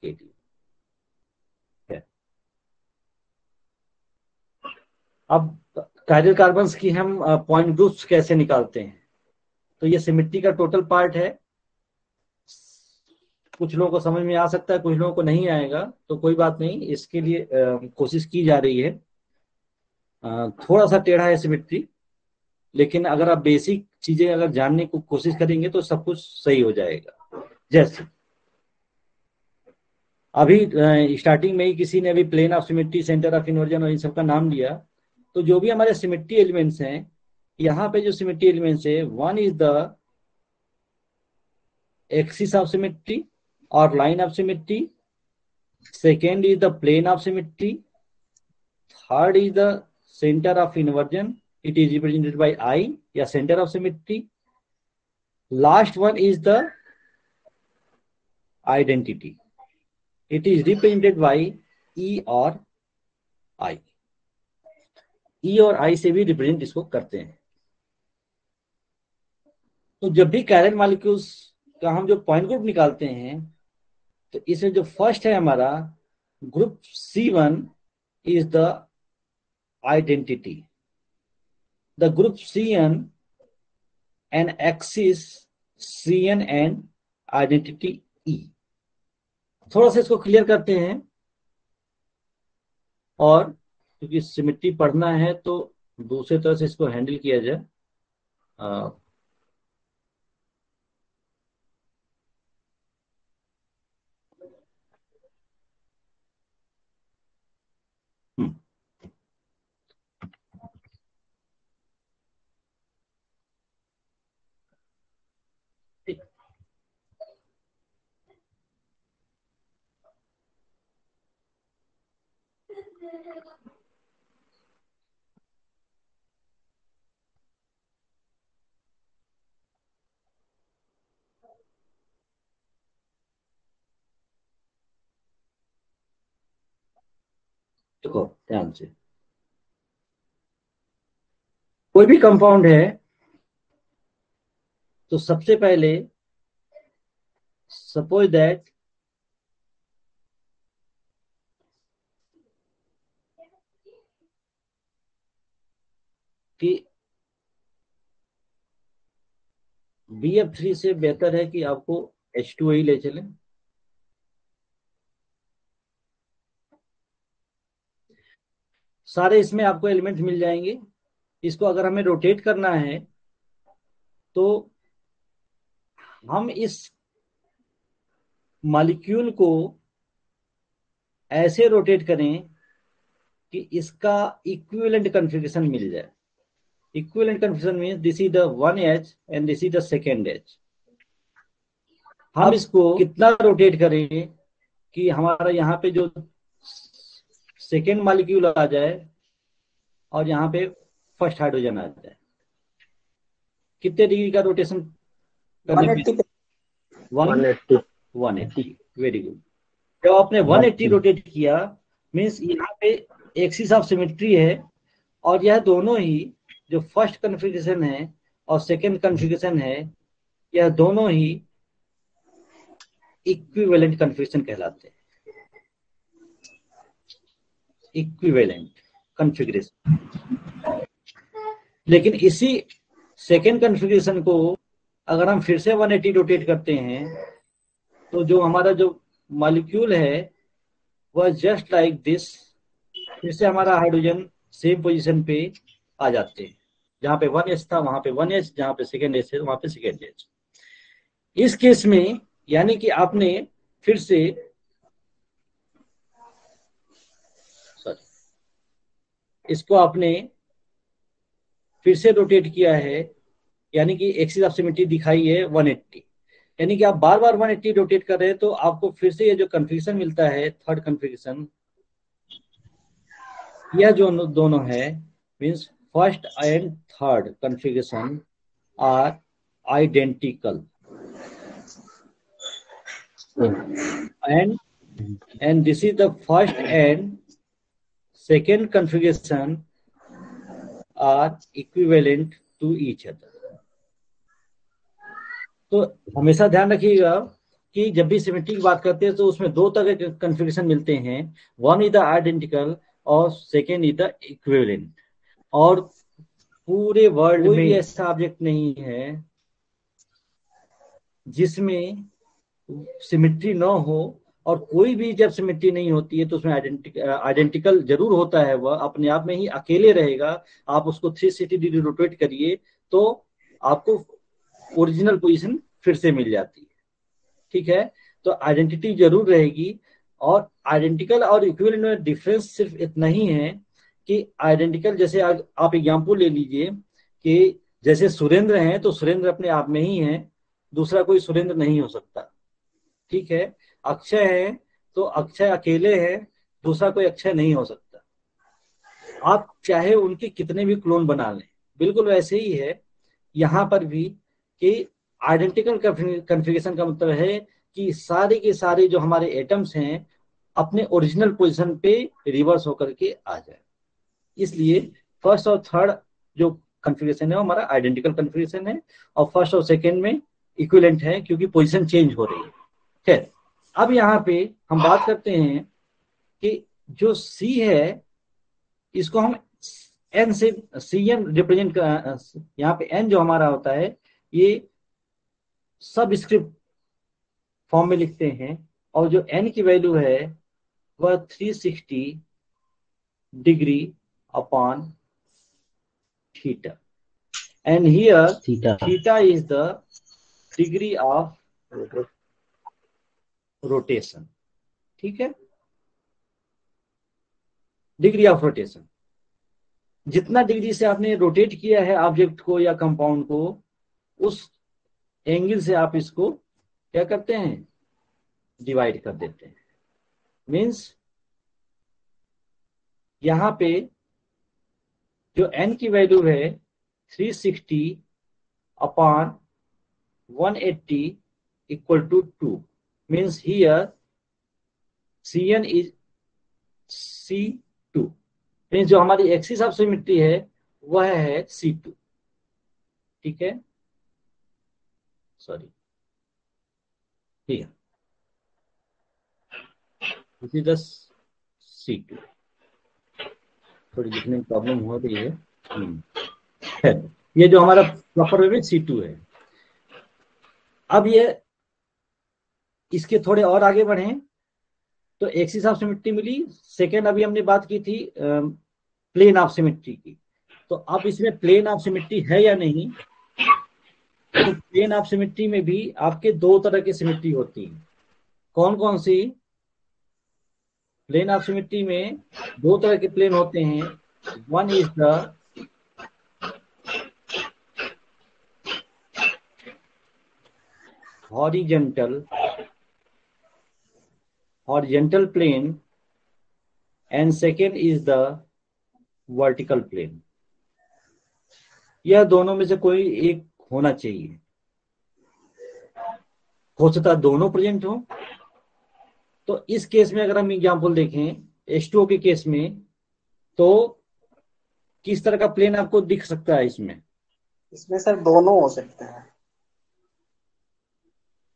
KT है। अब chiral carbons की हम पॉइंट ग्रुप्स कैसे निकालते हैं? तो ये सिमेट्री का टोटल पार्ट है। कुछ लोगों को समझ में आ सकता है, कुछ लोगों को नहीं आएगा, तो कोई बात नहीं, इसके लिए कोशिश की जा रही है। थोड़ा सा टेढ़ा है सिमेट्री, लेकिन अगर आप बेसिक चीजें अगर जानने की कोशिश करेंगे तो सब कुछ सही हो जाएगा। जैसे अभी स्टार्टिंग में ही किसी ने अभी plane of symmetry, centre of inversion और इन सब का नाम लिया, तो जो भी हमारे सिमेट्री एलिमेंट्स हैं, यहाँ पे जो सिमेट्री एलिमेंट्स है, one is the axis of symmetry और line of symmetry, second is the plane of symmetry, third is the centre of inversion, it is represented by I या centre of symmetry, last one is the identity, it is represented by E और I. ई और आई से भी represent इसको करते हैं। तो जब भी कायरल मॉलिक्यूल्स का हम जो पॉइंट ग्रुप निकालते हैं, तो इसमें जो फर्स्ट है हमारा group C1 is the identity, the group CN and axis CN and identity E। थोड़ा सा इसको क्लियर करते हैं, और क्योंकि सिमेट्री पढ़ना है तो दूसरे तरह से इसको हैंडल किया जाए। देखो ध्यान से, कोई भी कंपाउंड है तो सबसे पहले सपोज दैट कि BF3 से बेहतर है कि आपको H2O ही ले चलें। सारे इसमें आपको एलिमेंट मिल जाएंगे। इसको अगर हमें रोटेट करना है तो हम इस मॉलिक्यूल को ऐसे रोटेट करें कि इसका इक्विवेलेंट कन्फिगरेशन मिल जाए। Equivalent configuration means this is the one H and this is the second H. हम इसको कितना रोटेट करें कि हमारा यहाँ पे जो सेकेंड मॉलिक्यूल आ जाए और यहाँ पे फर्स्ट हाइड्रोजन आ जाए। कितने डिग्री का रोटेशन करने पे? 180। Very good. जब आपने 180 रोटेट किया मीन्स यहाँ पे एक्सिस ऑफ सिमेट्री है, और यह दोनों ही जो फर्स्ट कन्फिगरेशन है और सेकंड कन्फिगरेशन है, यह दोनों ही इक्विवेलेंट कन्फिगरेशन कहलाते हैं। Equivalent configuration. लेकिन इसी सेकंड कन्फिगरेशन को अगर हम फिर से 180 रोटेट करते हैं तो जो हमारा जो मॉलिक्यूल है वह जस्ट लाइक दिस, फिर से हमारा हाइड्रोजन सेम पोजीशन पे आ जाते हैं। जहां पे 1H था वहां पे 1H, जहां पे सेकेंड H है वहां पे सेकेंड H। इस केस में यानी कि आपने फिर से इसको आपने फिर से रोटेट किया है, यानी कि एक्सिस ऑफ सिमेट्री दिखाई है 180। यानी कि आप बार बार 180 रोटेट कर रहे हैं तो आपको फिर से ये जो कन्फिगरेशन मिलता है, थर्ड कन्फिगरेशन, यह जो दोनों है means first and third configuration are identical, and this is the first and second configuration are equivalent to each other। तो हमेशा ध्यान रखिएगा कि जब भी सिमेट्री की बात करते हैं तो उसमें दो तरह के कन्फिगरेशन मिलते हैं, वन इज द आइडेंटिकल और सेकेंड इज द इक्विवेलेंट। और पूरे वर्ल्ड में कोई ऐसा ऑब्जेक्ट नहीं है जिसमें सिमेट्री न हो, और कोई भी जब सिमेट्री नहीं होती है तो उसमें आइडेंटिकल जरूर होता है, वह अपने आप में ही अकेले रहेगा। आप उसको 360 डिग्री रोटेट करिए तो आपको ओरिजिनल पोजीशन फिर से मिल जाती है। ठीक है, तो आइडेंटिटी जरूर रहेगी। और आइडेंटिकल और इक्विवेलेंट में डिफरेंस सिर्फ इतना ही है कि आइडेंटिकल, जैसे आप एग्जांपल ले लीजिए कि जैसे सुरेंद्र हैं तो सुरेंद्र अपने आप में ही है, दूसरा कोई सुरेंद्र नहीं हो सकता। ठीक है, अक्षय है तो अक्षय अकेले है, दूसरा कोई अक्षय नहीं हो सकता। आप चाहे उनके कितने भी क्लोन बना लें, बिल्कुल वैसे ही है यहां पर भी कि आइडेंटिकल कन्फिगरेशन का मतलब है कि सारे के सारे जो हमारे एटम्स हैं अपने ओरिजिनल पोजीशन पे रिवर्स होकर के आ जाए। इसलिए फर्स्ट और थर्ड जो कन्फिगरेशन है वो हमारा आइडेंटिकल कन्फिगरेशन है, और फर्स्ट और सेकेंड में इक्विवेलेंट है क्योंकि पोजीशन चेंज हो रही है। खैर, अब यहाँ पे हम बात करते हैं कि जो सी है इसको हम एन से, सी एन रिप्रेजेंट कर, यहाँ पे एन जो हमारा होता है ये सब स्क्रिप्ट फॉर्म में लिखते हैं, और जो एन की वैल्यू है वह 360 degree upon theta, and here theta is the degree of rotation. ठीक है, डिग्री ऑफ रोटेशन, जितना डिग्री से आपने रोटेट किया है ऑब्जेक्ट को या कंपाउंड को, उस एंगल से आप इसको क्या करते हैं, डिवाइड कर देते हैं। मीन्स यहां पे जो n की वैल्यू है 360 upon 180 equal to 2, means here Cn is C2, means जो हमारी एक्सिस ऑफ सिमेट्री है वह है C2। ठीक है, sorry, here this is the C2। थोड़ी लिखने में प्रॉब्लम हो रही है। ये जो हमारा प्रॉपर वे में C2 है। अब ये इसके थोड़े और आगे बढ़े तो एक्सिस ऑफ सिमेट्री मिली। सेकेंड अभी हमने बात की थी प्लेन ऑफ सिमेट्री की, तो अब इसमें प्लेन ऑफ सिमेट्री है या नहीं। तो प्लेन ऑफ सिमेट्री में भी आपके दो तरह की सिमेट्री होती है। कौन कौन सी? प्लेन ऑफ सिमेट्री में दो तरह के प्लेन होते हैं। One is the horizontal plane and second is the vertical plane। यह दोनों में से कोई एक होना चाहिए, हो सकता है दोनों प्रेजेंट हो। तो इस केस में अगर हम एग्जांपल देखें H2O के केस में, तो किस तरह का प्लेन आपको दिख सकता है इसमें? इसमें सर दोनों हो सकते हैं।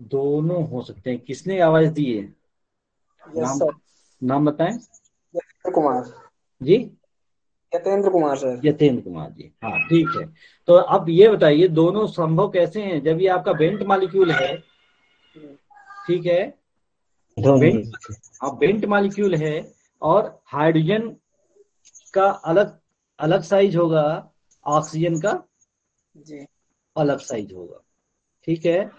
दोनों हो सकते हैं। किसने आवाज दी है? Yes sir. नाम बताएं। यतेंद्र कुमार जी, यतेंद्र कुमार सर। यतेंद्र कुमार जी, हाँ ठीक है। तो अब ये बताइए दोनों संभव कैसे हैं जब ये आपका बेंट मॉलिक्यूल है। ठीक है, बेंट मॉलिक्यूल है और हाइड्रोजन का अलग अलग साइज होगा, ऑक्सीजन का जी अलग साइज होगा। ठीक है,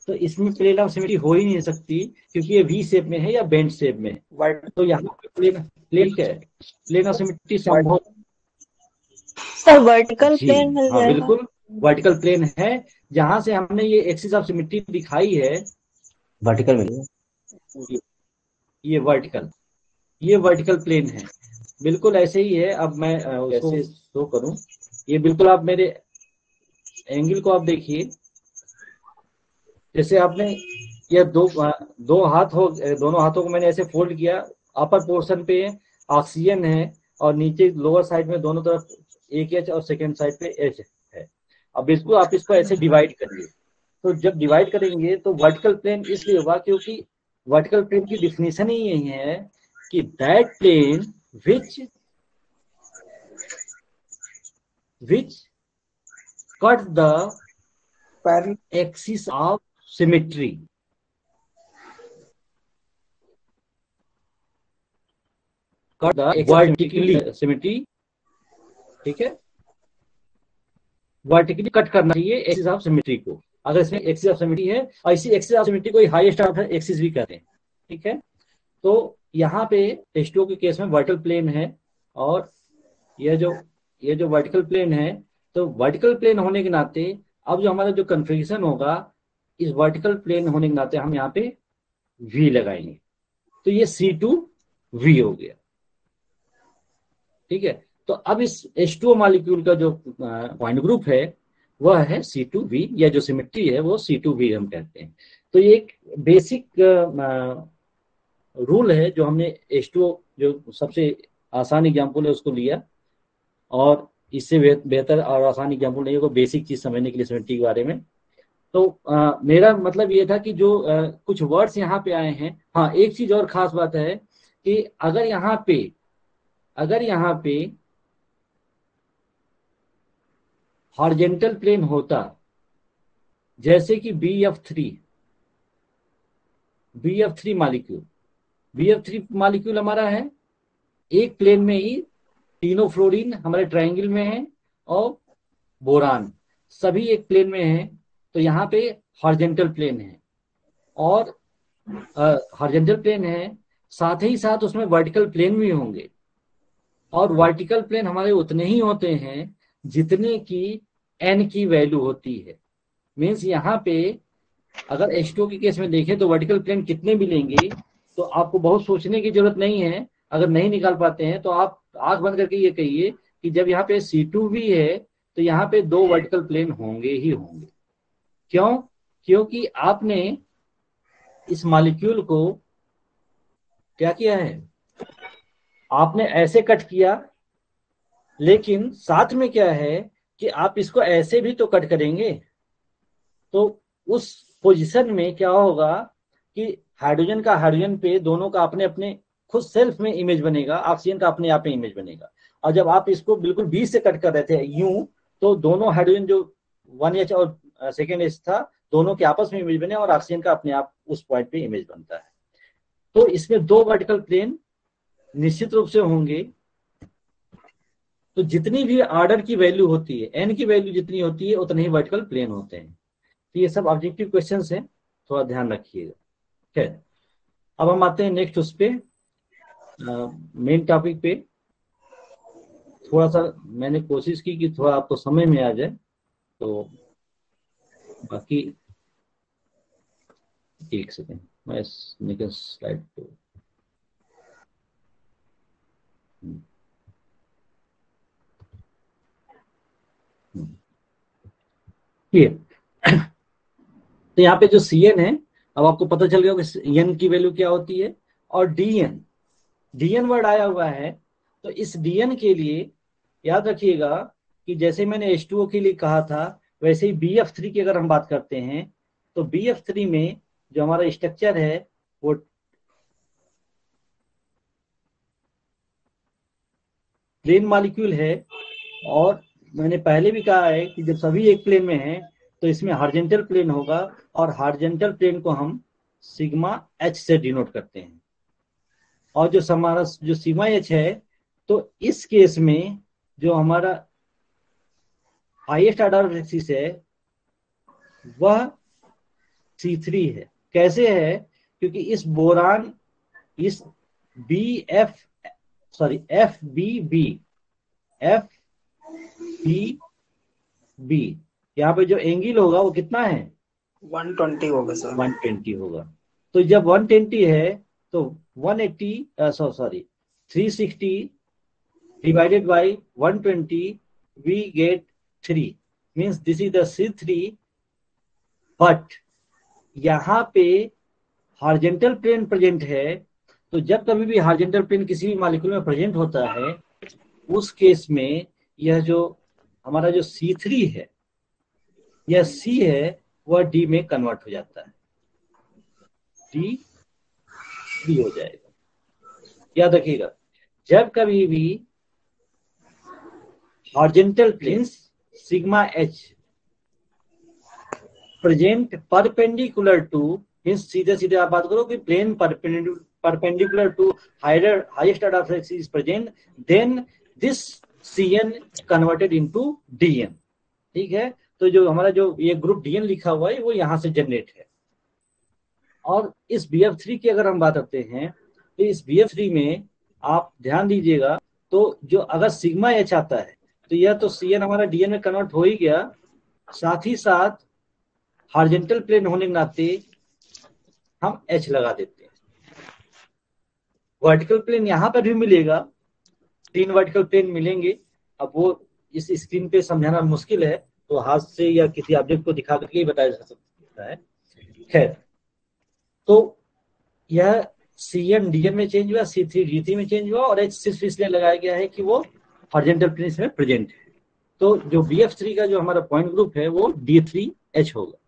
तो इसमें प्लेन ऑफ सिमेट्री हो ही नहीं सकती क्योंकि ये वी शेप में है या बेंट शेप में है। तो यहाँ पे प्लेन ऑफ सिमेट्री संभव सर वर्टिकल प्लेन मिल हाँ जाएगा। बिल्कुल, वर्टिकल प्लेन है। जहां से हमने ये एक्सिस ऑफ सिमेट्री दिखाई है वर्टिकल मिलेगा, ये वर्टिकल प्लेन है, बिल्कुल ऐसे ही है। अब मैं उसको शो करूं, ये बिल्कुल आप मेरे एंगल को आप देखिए, जैसे आपने ये दोनों हाथों को मैंने ऐसे फोल्ड किया, अपर पोर्शन पे ऑक्सीजन है और नीचे लोअर साइड में दोनों तरफ एक एच और सेकेंड साइड पे एच है। अब बिल्कुल आप इसको ऐसे डिवाइड करिए, तो जब डिवाइड करेंगे तो वर्टिकल प्लेन इसलिए होगा क्योंकि वर्टिकल प्लेन की डिफिनेशन ही यही है कि that plane which cut the parallel axis of symmetry. Cut the vertically symmetry. ठीक है, वर्टिकली कट करना चाहिए एक्सिस ऑफ सिमेट्री को। अगर इसमें एक्सिस ऑफ सिमेट्री है, और इसी एक्सिस ऑफ सिमेट्री को हाईएस्ट ऑर्डर एक्सिस भी कहते हैं। ठीक है, तो यहाँ पे H2O के केस में वर्टिकल प्लेन है, और ये जो वर्टिकल प्लेन है, तो वर्टिकल प्लेन होने के नाते अब जो हमारा जो कन्फिगरेशन होगा, इस वर्टिकल प्लेन होने के नाते हम यहाँ पे V लगाएंगे, तो ये C2V हो गया। ठीक है, तो अब इस H2O मॉलिक्यूल का जो पॉइंट ग्रुप है वह है C2V, या जो सिमेट्री है वो C2V हम कहते हैं। तो ये एक बेसिक रूल है जो हमने H2O जो सबसे आसान एग्जाम्पल है उसको लिया, और इससे बेहतर और आसान एग्जाम्पल नहीं है को बेसिक चीज समझने के लिए सिमेट्री के बारे में। तो मेरा मतलब ये था कि जो कुछ वर्ड्स यहाँ पे आए हैं, हाँ एक चीज और खास बात है कि अगर यहाँ पे हॉरिजॉन्टल प्लेन होता, जैसे कि BF3 मॉलिक्यूल हमारा है एक प्लेन में ही, तीनों फ्लोरीन हमारे ट्रायंगल में है और बोरान सभी एक प्लेन में है, तो यहाँ पे हॉरिजॉन्टल प्लेन है, और हॉरिजॉन्टल प्लेन है, साथ ही साथ उसमें वर्टिकल प्लेन भी होंगे, और वर्टिकल प्लेन हमारे उतने ही होते हैं जितने की n की वैल्यू होती है। मीन्स यहाँ पे अगर H2O के केस में देखें तो वर्टिकल प्लेन कितने भी लेंगे तो आपको बहुत सोचने की जरूरत नहीं है। अगर नहीं निकाल पाते हैं तो आप आंख बंद करके ये कहिए कि जब यहाँ पे C2V है तो यहाँ पे 2 वर्टिकल प्लेन होंगे ही होंगे। क्यों? क्योंकि आपने इस मॉलिक्यूल को क्या किया है, आपने ऐसे कट किया, लेकिन साथ में क्या है कि आप इसको ऐसे भी तो कट करेंगे, तो उस पोजीशन में क्या होगा कि हाइड्रोजन का हाइड्रोजन पे दोनों का अपने अपने खुद सेल्फ में इमेज बनेगा, ऑक्सीजन का अपने आप में इमेज बनेगा। और जब आप इसको बिल्कुल बीच से कट कर रहे थे यूं, तो दोनों हाइड्रोजन जो 1H और सेकेंड H था, दोनों के आपस में इमेज बने और ऑक्सीजन का अपने आप उस पॉइंट पे इमेज बनता है। तो इसमें 2 वर्टिकल प्लेन निश्चित रूप से होंगे। तो जितनी भी ऑर्डर की वैल्यू होती है, n की वैल्यू जितनी होती है उतने ही वर्टिकल प्लेन होते हैं। तो ये सब ऑब्जेक्टिव क्वेश्चंस हैं, थोड़ा ध्यान रखिएगा। ठीक है, अब हम आते हैं नेक्स्ट उस पे मेन टॉपिक पे। थोड़ा सा मैंने कोशिश की कि थोड़ा आपको समझ में आ जाए, तो बाकी एक सेकेंड मैं निकल स्लाइड पे। तो यहाँ पे जो Cn है, अब आपको पता चल गया कि n की वैल्यू क्या होती है, और dn वर्ड आया हुआ है। तो इस dn के लिए याद रखिएगा कि जैसे मैंने H2O के लिए कहा था, वैसे ही BF3 की अगर हम बात करते हैं तो BF3 में जो हमारा स्ट्रक्चर है वो प्लेन मॉलिक्यूल है, और मैंने पहले भी कहा है कि जब सभी एक प्लेन में हैं तो इसमें हॉरिजॉन्टल प्लेन होगा, और हॉरिजॉन्टल प्लेन को हम सिग्मा H से डिनोट करते हैं। और जो हमारा जो सिग्मा H है, तो इस केस में जो हमारा हाईएस्ट ऑर्डर एक्सिस है वह C3 है। कैसे है? क्योंकि इस बोरान, इस FBB यहाँ पे जो एंगल होगा वो कितना है? 120 होगा सर। 120 होगा। तो जब 120 है तो 360 divided by 120 we get 3, means this is the C3, but यहाँ पे हॉरिजॉन्टल प्लेन प्रेजेंट है। तो जब कभी भी हॉरिजॉन्टल प्लेन किसी भी मॉलिक्यूल में प्रेजेंट होता है, उस केस में यह जो हमारा जो C3 है, यह C है, वह डी में कन्वर्ट हो जाता है, D3 हो जाएगा। याद रखिएगा, जब कभी भी horizontal planes sigma H present perpendicular to, means सीधे सीधे आप बात करो कि plane perpendicular to highest order of axis is present, then this Cn converted into Dn। ठीक है, तो जो हमारा जो ये ग्रुप Dn लिखा हुआ है वो यहां से जनरेट है। और इस BF3 की अगर हम बात करते हैं तो इस BF3 में आप ध्यान दीजिएगा, तो जो अगर सिग्मा एच आता है तो यह तो Cn हमारा Dn में कन्वर्ट हो ही गया, साथ ही साथ हॉरिजॉन्टल प्लेन होने के नाते हम H लगा देते हैं। वर्टिकल प्लेन यहां पर भी मिलेगा, 3 वर्टिकल प्लेन मिलेंगे। अब वो इस स्क्रीन पे समझाना मुश्किल है, तो हाथ से या किसी ऑब्जेक्ट को दिखा करके ही बताया जा सकता है। खैर, तो यह Cn Dn में चेंज हुआ, C3 D3 में चेंज हुआ, और H सिर्फ इसलिए लगाया गया है कि वो हॉरिजॉन्टल प्लेन में प्रेजेंट है। तो जो BF3 का जो हमारा पॉइंट ग्रुप है वो D3H होगा।